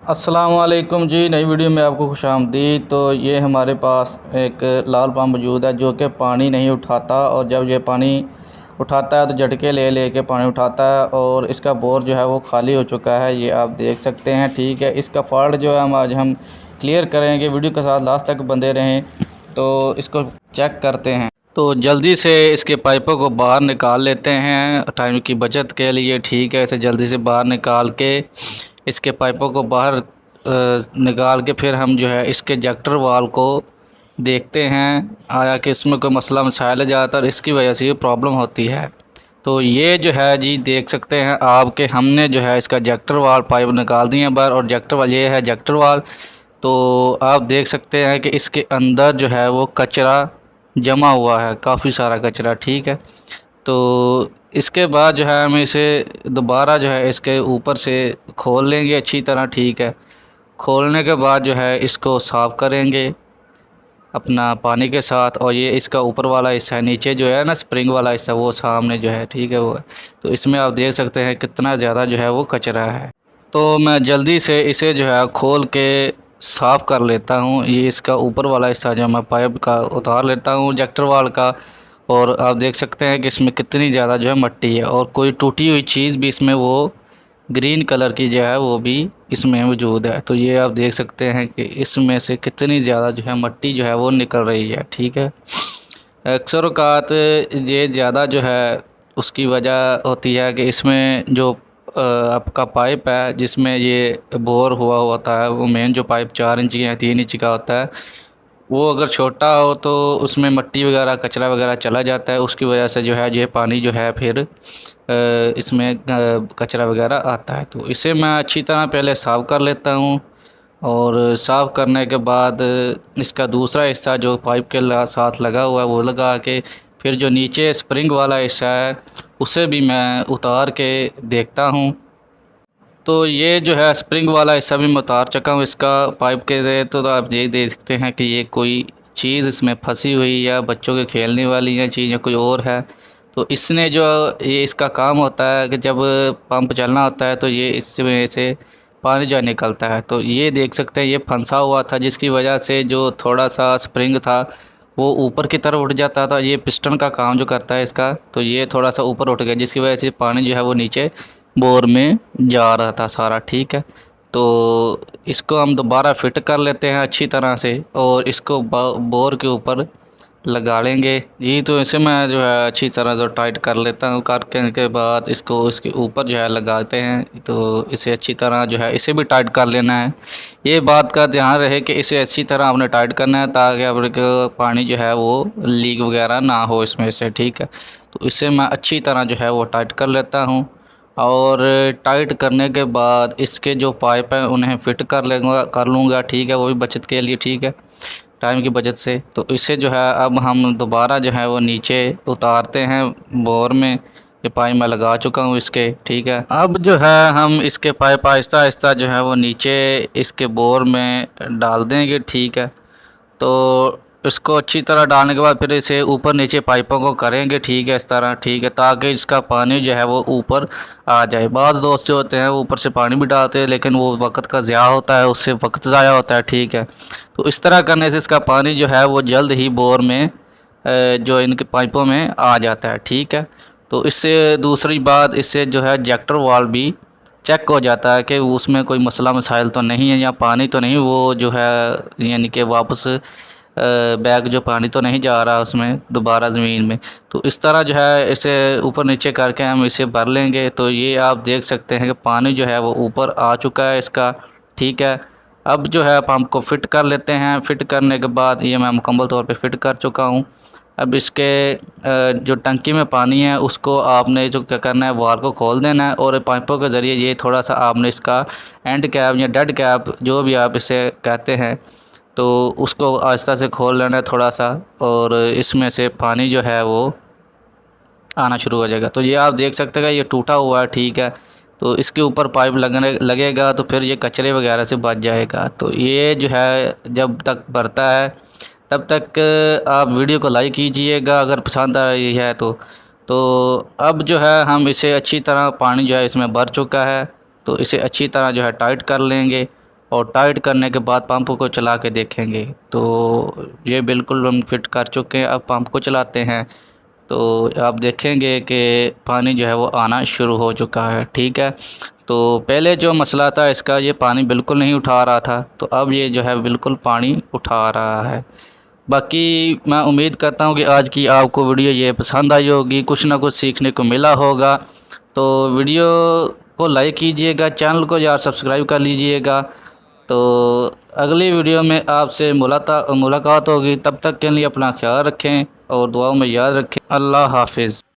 अस्सलाम वालेकुम जी। नई वीडियो में आपको खुशामदीद। तो ये हमारे पास एक लाल पंप मौजूद है जो कि पानी नहीं उठाता, और जब ये पानी उठाता है तो झटके ले ले के पानी उठाता है, और इसका बोर जो है वो खाली हो चुका है, ये आप देख सकते हैं। ठीक है, इसका फॉल्ट जो है हम क्लियर करेंगे। वीडियो के साथ लास्ट तक बंधे रहें तो इसको चेक करते हैं। तो जल्दी से इसके पाइपों को बाहर निकाल लेते हैं टाइम की बचत के लिए। ठीक है, इसे जल्दी से बाहर निकाल के इसके पाइपों को बाहर निकाल के फिर हम जो है इसके जैक्टर वाल को देखते हैं आया कि इसमें कोई मसला मसाइल है ज़्यादातर इसकी वजह से ये प्रॉब्लम होती है। तो ये जो है जी देख सकते हैं आप कि हमने जो है इसका जैक्टर वाल पाइप निकाल दिए हैं बाहर, और जैक्टर वाल ये है जैक्टर वाल। तो आप देख सकते हैं कि इसके अंदर जो है वो कचरा जमा हुआ है, काफ़ी सारा कचरा। ठीक है, तो इसके बाद जो है हम इसे दोबारा जो है इसके ऊपर से खोल लेंगे अच्छी तरह। ठीक है, खोलने के बाद जो है इसको साफ़ करेंगे अपना पानी के साथ। और ये इसका ऊपर वाला हिस्सा है, नीचे जो है ना स्प्रिंग वाला हिस्सा, वो सामने जो है ठीक है वो है। तो इसमें आप देख सकते हैं कितना ज़्यादा जो है वो कचरा है। तो मैं जल्दी से इसे जो है खोल के साफ़ कर लेता हूँ। ये इसका ऊपर वाला हिस्सा जो मैं पाइप का उतार लेता हूँ जैक्टर वाल का। और आप देख सकते हैं कि इसमें कितनी ज़्यादा जो है मिट्टी है, और कोई टूटी हुई चीज़ भी इसमें वो ग्रीन कलर की जो है वो भी इसमें मौजूद है। तो ये आप देख सकते हैं कि इसमें से कितनी ज़्यादा जो है मिट्टी जो है वो निकल रही है। ठीक है, अक्सर औक़ात ये ज़्यादा जो है उसकी वजह होती है कि इसमें जो आपका पाइप है जिसमें ये बोर हुआ होता है, वो मेन जो पाइप 4 इंच या 3 इंच का होता है, वो अगर छोटा हो तो उसमें मिट्टी वगैरह कचरा वगैरह चला जाता है। उसकी वजह से जो है ये पानी जो है फिर इसमें कचरा वगैरह आता है। तो इसे मैं अच्छी तरह पहले साफ़ कर लेता हूँ, और साफ़ करने के बाद इसका दूसरा हिस्सा जो पाइप के साथ लगा हुआ है वो लगा के फिर जो नीचे स्प्रिंग वाला हिस्सा है उसे भी मैं उतार के देखता हूँ। तो ये जो है स्प्रिंग वाला हिस्सा भी मैं उतार चुका हूँ इसका पाइप के से। तो आप ये देख सकते हैं कि ये कोई चीज़ इसमें फंसी हुई या बच्चों के खेलने वाली या चीज़ या कोई और है। तो इसने जो ये इसका काम होता है कि जब पंप चलना होता है तो ये इसमें से पानी जो निकलता है। तो ये देख सकते हैं ये फंसा हुआ था, जिसकी वजह से जो थोड़ा सा स्प्रिंग था वो ऊपर की तरफ उठ जाता था। ये पिस्टन का काम जो करता है इसका, तो ये थोड़ा सा ऊपर उठ गया जिसकी वजह से पानी जो है वो नीचे बोर में जा रहा था सारा। ठीक है, तो इसको हम दोबारा फिट कर लेते हैं अच्छी तरह से, और इसको बोर के ऊपर लगा लेंगे। ये तो इसे मैं जो है अच्छी तरह से टाइट कर लेता हूँ। करने के बाद इसको इसके ऊपर जो है लगाते हैं। तो इसे अच्छी तरह जो है इसे भी टाइट कर लेना है। ये बात का ध्यान रहे कि इसे अच्छी तरह आपने टाइट करना है ताकि आपके पानी जो है वो लीक वगैरह ना हो इसमें से। ठीक है, तो इसे मैं अच्छी तरह जो है वो टाइट कर लेता हूँ, और टाइट करने के बाद इसके जो पाइप हैं उन्हें फ़िट कर लूँगा। ठीक है, वो भी बचत के लिए। ठीक है, टाइम की बचत से। तो इसे जो है अब हम दोबारा जो है वो नीचे उतारते हैं बोर में। ये पाइप मैं लगा चुका हूँ इसके। ठीक है, अब जो है हम इसके पाइप आहिस्ता आहिस्ता जो है वो नीचे इसके बोर में डाल देंगे। ठीक है, तो इसको अच्छी तरह डालने के बाद फिर इसे ऊपर नीचे पाइपों को करेंगे। ठीक है, इस तरह। ठीक है, ताकि इसका पानी जो है वो ऊपर आ जाए। बाज़ दोस्त जो होते हैं वो ऊपर से पानी भी डालते हैं, लेकिन वो वक्त का ज़्या होता है, उससे वक्त ज़ाया होता है। ठीक है, तो इस तरह करने से इसका पानी जो है वो जल्द ही बोर में जो इनके पाइपों में आ जाता है। ठीक है, तो इससे दूसरी बात, इससे जो है जैक्टर वाल्व भी चेक हो जाता है कि उसमें कोई मसला मसाइल तो नहीं है, या पानी तो नहीं वो जो है यानी कि वापस बैग जो पानी तो नहीं जा रहा उसमें दोबारा ज़मीन में। तो इस तरह जो है इसे ऊपर नीचे करके हम इसे भर लेंगे। तो ये आप देख सकते हैं कि पानी जो है वो ऊपर आ चुका है इसका। ठीक है, अब जो है पंप को फ़िट कर लेते हैं। फ़िट करने के बाद ये मैं मुकम्मल तौर पे फ़िट कर चुका हूँ। अब इसके जो टंकी में पानी है उसको आपने जो क्या करना है, वाल्व को खोल देना है, और पाइपों के ज़रिए ये थोड़ा सा आपने इसका एंड कैप या डेड कैप जो भी आप इसे कहते हैं, तो उसको आहिस्ता से खोल लेना है थोड़ा सा, और इसमें से पानी जो है वो आना शुरू हो जाएगा। तो ये आप देख सकते हैं ये टूटा हुआ है। ठीक है, तो इसके ऊपर पाइप लगेगा तो फिर ये कचरे वगैरह से बच जाएगा। तो ये जो है जब तक भरता है तब तक आप वीडियो को लाइक कीजिएगा अगर पसंद आ रही है तो अब जो है हम इसे अच्छी तरह, पानी जो है इसमें भर चुका है, तो इसे अच्छी तरह जो है टाइट कर लेंगे। और टाइट करने के बाद पंप को चला के देखेंगे तो ये बिल्कुल हम फिट कर चुके हैं। अब पंप को चलाते हैं तो आप देखेंगे कि पानी जो है वो आना शुरू हो चुका है। ठीक है, तो पहले जो मसला था इसका, ये पानी बिल्कुल नहीं उठा रहा था, तो अब ये जो है बिल्कुल पानी उठा रहा है। बाकी मैं उम्मीद करता हूँ कि आज की आपको वीडियो ये पसंद आई होगी, कुछ ना कुछ सीखने को मिला होगा। तो वीडियो को लाइक कीजिएगा, चैनल को यार सब्सक्राइब कर लीजिएगा। तो अगली वीडियो में आपसे मुलाकात होगी। तब तक के लिए अपना ख्याल रखें और दुआओं में याद रखें। अल्लाह हाफिज़।